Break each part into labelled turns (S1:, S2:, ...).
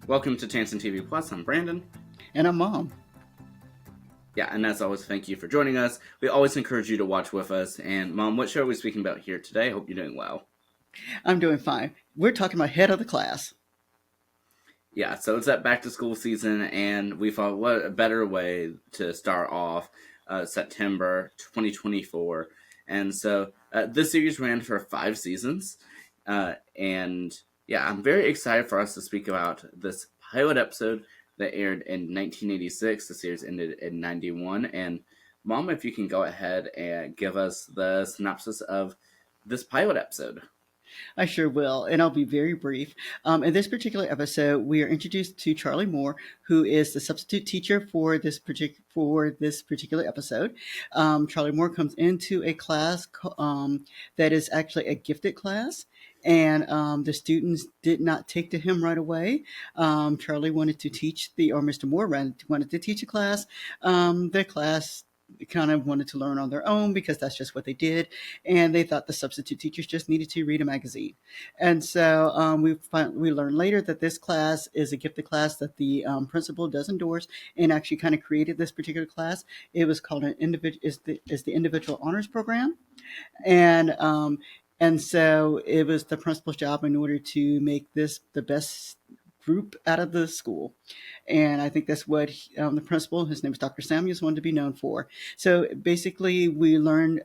S1: Welcome to Tansson TV Plus. I'm Brandon.
S2: And I'm Mom.
S1: Yeah, and as always, thank you for joining us. We always encourage you to watch with us. And Mom, what show are we speaking about here today? I hope you're doing well.
S2: I'm doing fine. We're talking about head of the class.
S1: Yeah, so it's that back to school season, and we thought what a better way to start off September 2024. And so this series ran for 5 seasons. And yeah, I'm very excited for us to speak about this pilot episode that aired in 1986. The series ended in 91. And Mom, if you can go ahead and give us the synopsis of this pilot episode.
S2: I sure will, and I'll be very brief. In this particular episode, we are introduced to Charlie Moore, who is the substitute teacher for this particular episode. Charlie Moore comes into a class that is actually a gifted class. And the students did not take to him right away. Charlie wanted to or Mr. Moore wanted to teach a class. The class kind of wanted to learn on their own because that's just what they did, and they thought the substitute teachers just needed to read a magazine. And so we learned later that this class is a gifted class that the principal does endorse, and actually kind of created this particular class. It was called is the individual honors program, and so it was the principal's job in order to make this the best group out of the school. And I think that's what the principal, his name is Dr. Samuels, wanted to be known for. So basically, we learned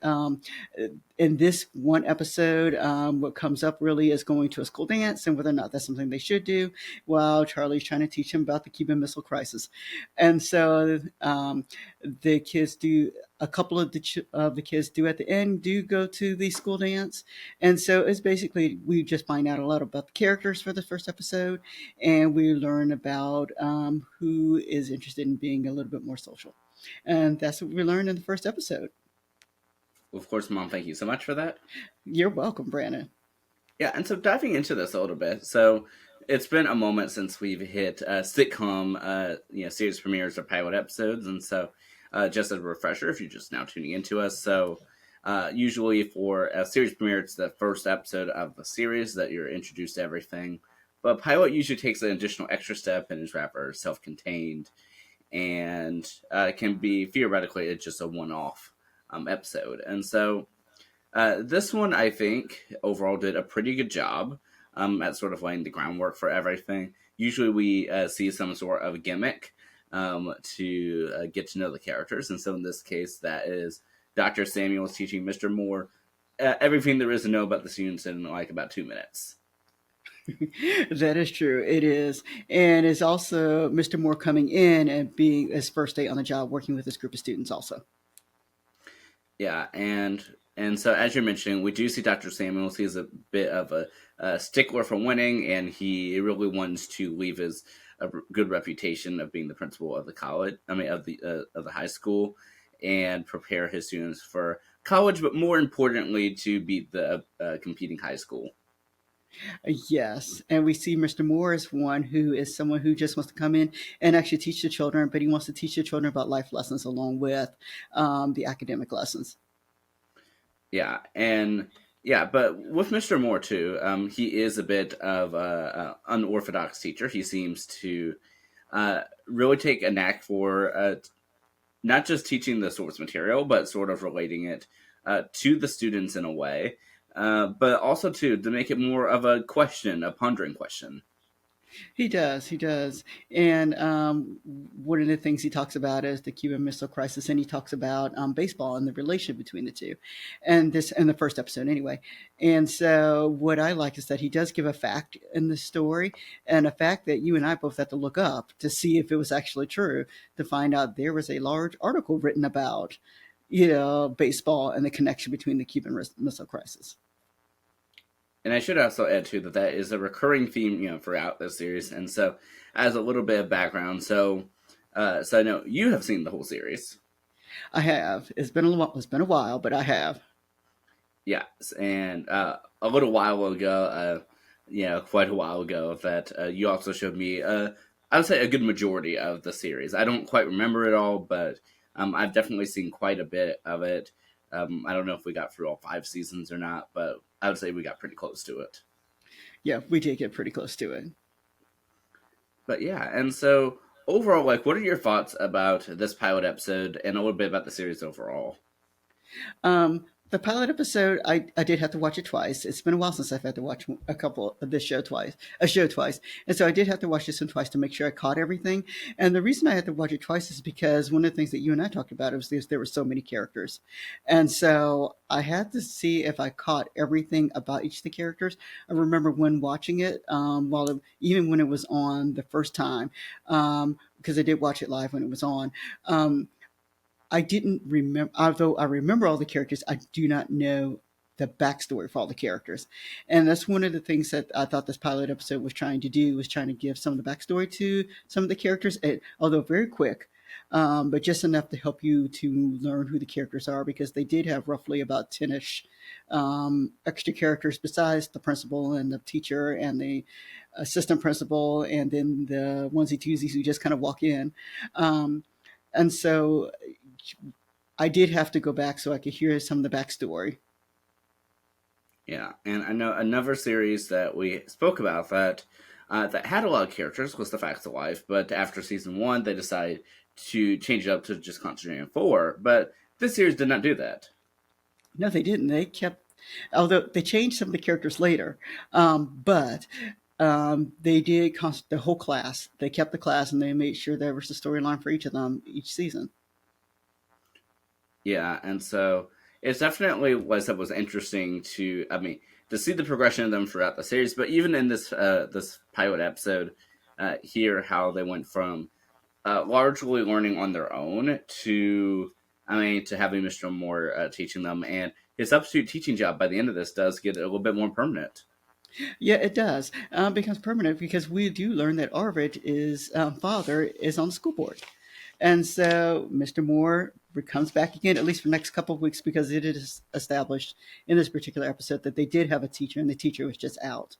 S2: in this one episode, what comes up really is going to a school dance and whether or not that's something they should do, while Charlie's trying to teach him about the Cuban Missile Crisis. And so the kids do. A couple of the kids do at the end do go to the school dance, and so it's basically we just find out a lot about the characters for the first episode, and we learn about who is interested in being a little bit more social. And that's what we learned in the first episode.
S1: Of course, Mom, thank you so much for that.
S2: You're welcome, Brandon.
S1: Yeah, and so diving into this a little bit, so it's been a moment since we've hit sitcom, series premieres or pilot episodes, and so just as a refresher, if you're just now tuning into us, so usually for a series premiere, it's the first episode of the series that you're introduced to everything, but pilot usually takes an additional extra step and is rather self-contained, and can be theoretically just a one-off episode, and so. This one, I think, overall did a pretty good job at sort of laying the groundwork for everything. Usually we see some sort of gimmick to get to know the characters. And so in this case, that is Dr. Samuels teaching Mr. Moore everything there is to know about the students in like about 2 minutes.
S2: That is true. It is. And it's also Mr. Moore coming in and being his first day on the job working with this group of students also.
S1: Yeah, and so as you're mentioning, we do see Dr. Samuels. He's a bit of a stickler for winning, and he really wants to leave his a good reputation of being the principal of the college. I mean, of the high school, and prepare his students for college, but more importantly, to beat the competing high school.
S2: Yes, and we see Mr. Moore as one who is someone who just wants to come in and actually teach the children, but he wants to teach the children about life lessons along with the academic lessons.
S1: Yeah, and yeah, but with Mr. Moore too, he is a bit of a unorthodox teacher. He seems to really take a knack for not just teaching the source material, but sort of relating it to the students in a way, but also to make it more of a question, a pondering question.
S2: He does. And one of the things he talks about is the Cuban Missile Crisis, and he talks about baseball and the relation between the two. And this, in the first episode, anyway. And so, what I like is that he does give a fact in the story, and a fact that you and I both had to look up to see if it was actually true, to find out there was a large article written about, baseball and the connection between the Cuban Missile Crisis.
S1: And I should also add too that that is a recurring theme, throughout this series. And so, as a little bit of background, so I know you have seen the whole series.
S2: I have. It's been a while, but I have.
S1: Yes, and a little while ago, quite a while ago, that you also showed me, I would say, a good majority of the series. I don't quite remember it all, but I've definitely seen quite a bit of it. I don't know if we got through all 5 seasons or not, but I would say we got pretty close to it.
S2: Yeah, we did get pretty close to it.
S1: But yeah, and so overall, like, what are your thoughts about this pilot episode and a little bit about the series overall?
S2: The pilot episode, I did have to watch it twice. It's been a while since I've had to watch a couple of this show twice, a show twice, and so I did have to watch this one twice to make sure I caught everything. And the reason I had to watch it twice is because one of the things that you and I talked about was there were so many characters, and so I had to see if I caught everything about each of the characters. I remember when watching it, even when it was on the first time, because I did watch it live when it was on. I didn't remember, although I remember all the characters, I do not know the backstory for all the characters. And that's one of the things that I thought this pilot episode was trying to do, was trying to give some of the backstory to some of the characters, although very quick, but just enough to help you to learn who the characters are, because they did have roughly about 10-ish extra characters besides the principal and the teacher and the assistant principal, and then the onesie twosies who just kind of walk in. Um, and so I did have to go back so I could hear some of the backstory.
S1: Yeah, and I know another series that we spoke about that had a lot of characters was The Facts of Life, but after season one, they decided to change it up to just concentrating on four. But this series did not do that.
S2: No, they didn't. They kept, although they changed some of the characters later, but they did the whole class. They kept the class and they made sure there was a storyline for each of them each season.
S1: Yeah, and so it's definitely was interesting to I mean to see the progression of them throughout the series, but even in this pilot episode, hear how they went from largely learning on their own to to having Mr. Moore teaching them, and his substitute teaching job by the end of this does get a little bit more permanent.
S2: Yeah, it does. Becomes permanent because we do learn that Arvid is father is on the school board. And so Mr. Moore comes back again, at least for the next couple of weeks, because it is established in this particular episode that they did have a teacher and the teacher was just out.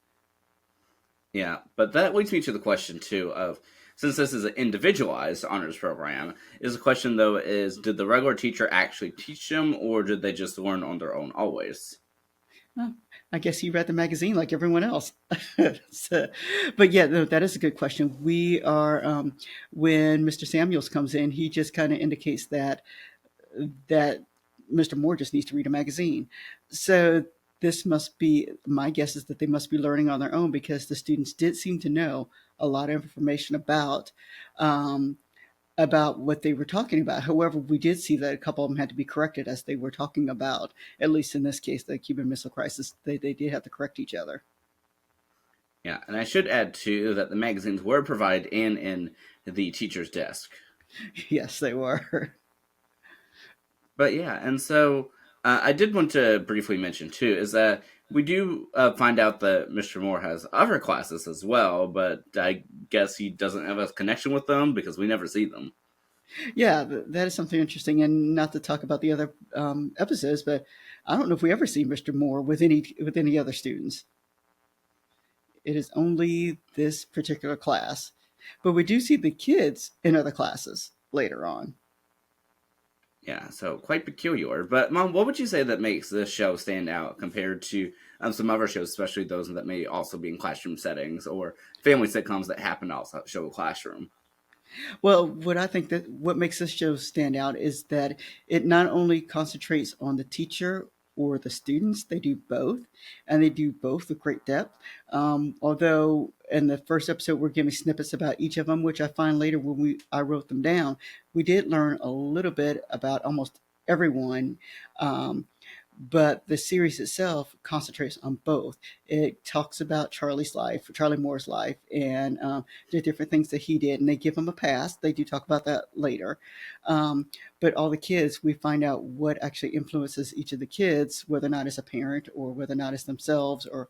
S1: Yeah, but that leads me to the question too of since this is an individualized honors program, is the question though is did the regular teacher actually teach them or did they just learn on their own always?
S2: Well, I guess he read the magazine like everyone else. So, but yeah, no, that is a good question. We are when Mr. Samuels comes in, he just kind of indicates that Mr. Moore just needs to read a magazine. So this must be my guess is that they must be learning on their own because the students did seem to know a lot of information um, about what they were talking about. However, we did see that a couple of them had to be corrected as they were talking about, at least in this case, the Cuban Missile Crisis. They did have to correct each other.
S1: Yeah, and I should add too that the magazines were provided in the teacher's desk.
S2: Yes, they were.
S1: But yeah, and so I did want to briefly mention too is that we do find out that Mr. Moore has other classes as well, but I guess he doesn't have a connection with them because we never see them.
S2: Yeah, that is something interesting. And not to talk about the other episodes, but I don't know if we ever see Mr. Moore with any other students. It is only this particular class, but we do see the kids in other classes later on.
S1: Yeah, so quite peculiar. But Mom, what would you say that makes this show stand out compared to some other shows, especially those that may also be in classroom settings or family sitcoms that happen to also show a classroom?
S2: Well, what I think that what makes this show stand out is that it not only concentrates on the teacher or the students, they do both, and they do both with great depth. Although in the first episode we're giving snippets about each of them, which I find later when I wrote them down, we did learn a little bit about almost everyone. Um, but the series itself concentrates on both. It talks about Charlie's life, Charlie Moore's life, and the different things that he did, and they give him a pass. They do talk about that later. Um, but all the kids, we find out what actually influences each of the kids, whether or not it's a parent or whether or not it's themselves, or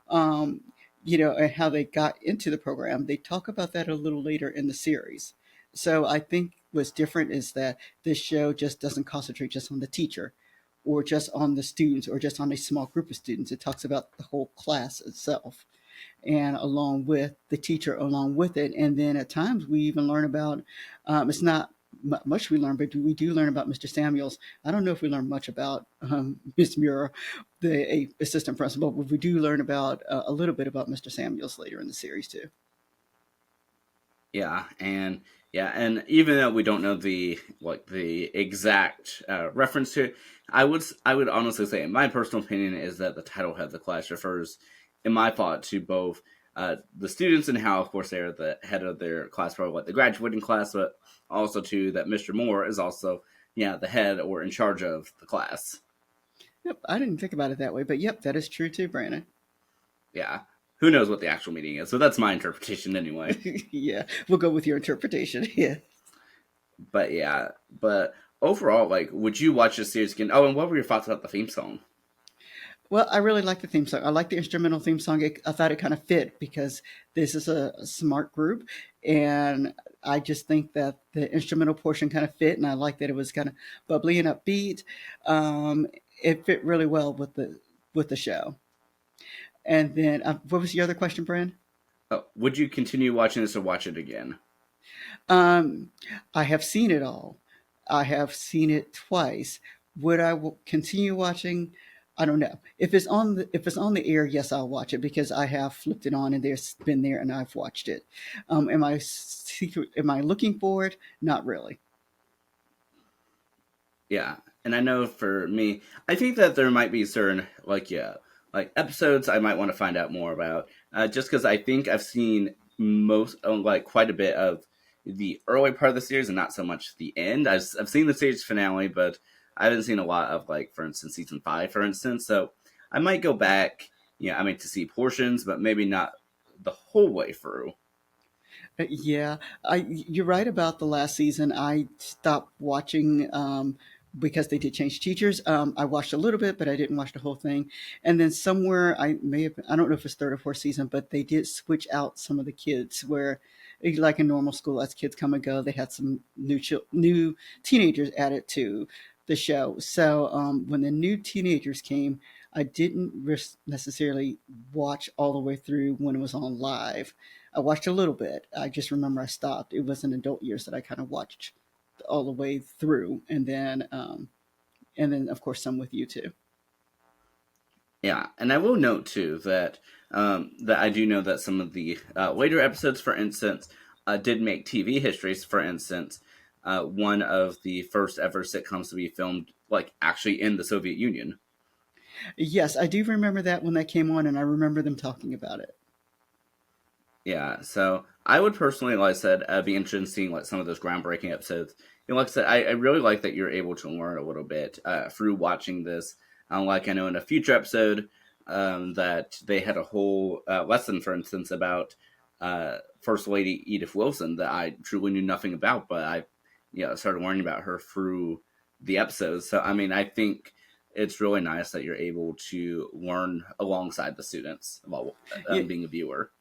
S2: um, and how they got into the program. They talk about that a little later in the series. So I think what's different is that this show just doesn't concentrate just on the teacher or just on the students or just on a small group of students. It talks about the whole class itself and along with the teacher along with it. And then at times we even learn about, it's not much we learn, but we do learn about Mr. Samuels. I don't know if we learn much about Miss Muir, the assistant principal, but we do learn about a little bit about Mr. Samuels later in the series too.
S1: And even though we don't know the exact reference to it, I would honestly say, in my personal opinion, is that the title head of the class refers, in my thought, to both the students and how, of course, they're the head of their class, probably the graduating class, but also to that Mr. Moore is also the head or in charge of the class.
S2: Yep, I didn't think about it that way, but yep, that is true too, Brandon.
S1: Yeah, who knows what the actual meaning is? So that's my interpretation anyway.
S2: Yeah, we'll go with your interpretation. Yeah.
S1: But overall, like, would you watch this series again? Oh, and what were your thoughts about the theme song?
S2: Well, I really like the theme song. I like the instrumental theme song. I thought it kind of fit because this is a smart group, and I just think that the instrumental portion kind of fit, and I like that it was kind of bubbly and upbeat. Um, it fit really well with the show. And then, what was your other question, Brand?
S1: Oh, would you continue watching this or watch it again?
S2: Um, I have seen it all. I have seen it twice. Would I continue watching? I don't know. If it's on the air, yes, I'll watch it because I have flipped it on and there's been there and I've watched it. Am I looking for it? Not really.
S1: Yeah, and I know for me, I think that there might be certain like episodes I might want to find out more about, just because I think I've seen most like quite a bit of the early part of the series and not so much the end. I've seen the series finale, but I haven't seen a lot of, like, for instance, season 5, for instance. So I might go back, I mean, to see portions, but maybe not the whole way through.
S2: Yeah, you're right about the last season. I stopped watching because they did change teachers. I watched a little bit, but I didn't watch the whole thing. And then somewhere I don't know if it's third or fourth season, but they did switch out some of the kids where, like in normal school, as kids come and go, they had some new teenagers added to the show. So when the new teenagers came, I didn't necessarily watch all the way through when it was on live. I watched a little bit. I just remember I stopped. It was in adult years that I kind of watched all the way through, and then of course some with you too.
S1: Yeah, and I will note too that I do know that some of the later episodes, for instance, did make TV histories. For instance, one of the first ever sitcoms to be filmed, like, actually in the Soviet Union.
S2: Yes, I do remember that when that came on, and I remember them talking about it.
S1: Yeah, so I would personally, like I said, be interested in seeing, like, some of those groundbreaking episodes. Like I said, I really like that you're able to learn a little bit through watching this. Like, I know in a future episode that they had a whole lesson, for instance, about First Lady Edith Wilson that I truly knew nothing about, but I, started learning about her through the episodes. So, I mean, I think it's really nice that you're able to learn alongside the students while
S2: Yeah,
S1: being a viewer.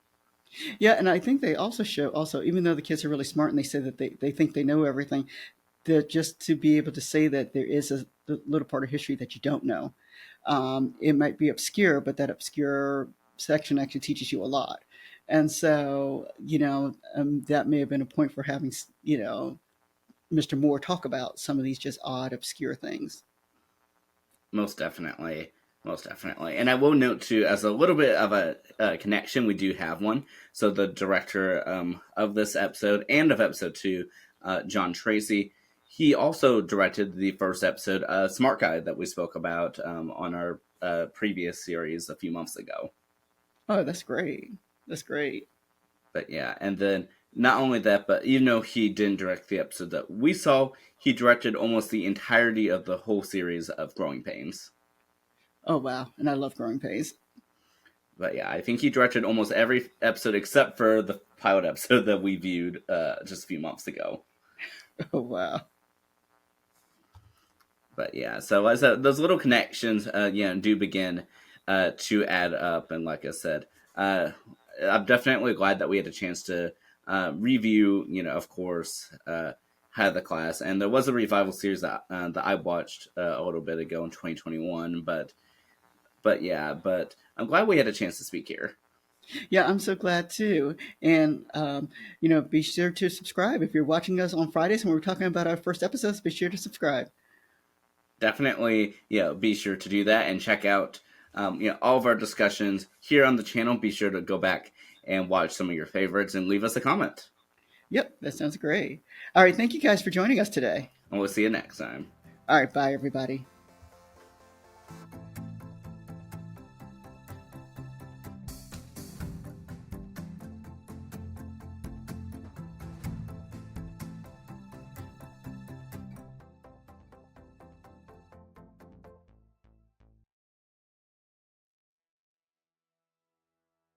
S2: yeah, and I think they also show also even though the kids are really smart and they say that they think they know everything, that just to be able to say that there is a little part of history that you don't know. It might be obscure, but that obscure section actually teaches you a lot. And so, that may have been a point for having, Mr. Moore talk about some of these just odd, obscure things.
S1: Most definitely. Most definitely. And I will note, too, as a little bit of a connection, we do have one. So the director of this episode and of episode 2, John Tracy, he also directed the first episode, Smart Guy, that we spoke about on our previous series a few months ago.
S2: Oh, that's great. That's great.
S1: But yeah, and then not only that, but even though he didn't direct the episode that we saw, he directed almost the entirety of the whole series of Growing Pains.
S2: Oh, wow. And I love growing pains.
S1: But yeah, I think he directed almost every episode except for the pilot episode that we viewed just a few months ago.
S2: Oh, wow.
S1: But yeah, so as those little connections, do begin to add up. And like I said, I'm definitely glad that we had a chance to review, of course, Head of the Class. And there was a revival series that I watched a little bit ago in 2021. But I'm glad we had a chance to speak here.
S2: Yeah, I'm so glad too. And, be sure to subscribe. If you're watching us on Fridays and we're talking about our first episodes, be sure to subscribe.
S1: Definitely, be sure to do that and check out, all of our discussions here on the channel. Be sure to go back and watch some of your favorites and leave us a comment.
S2: Yep, that sounds great. All right, thank you guys for joining us today.
S1: And we'll see you next time.
S2: All right, bye everybody.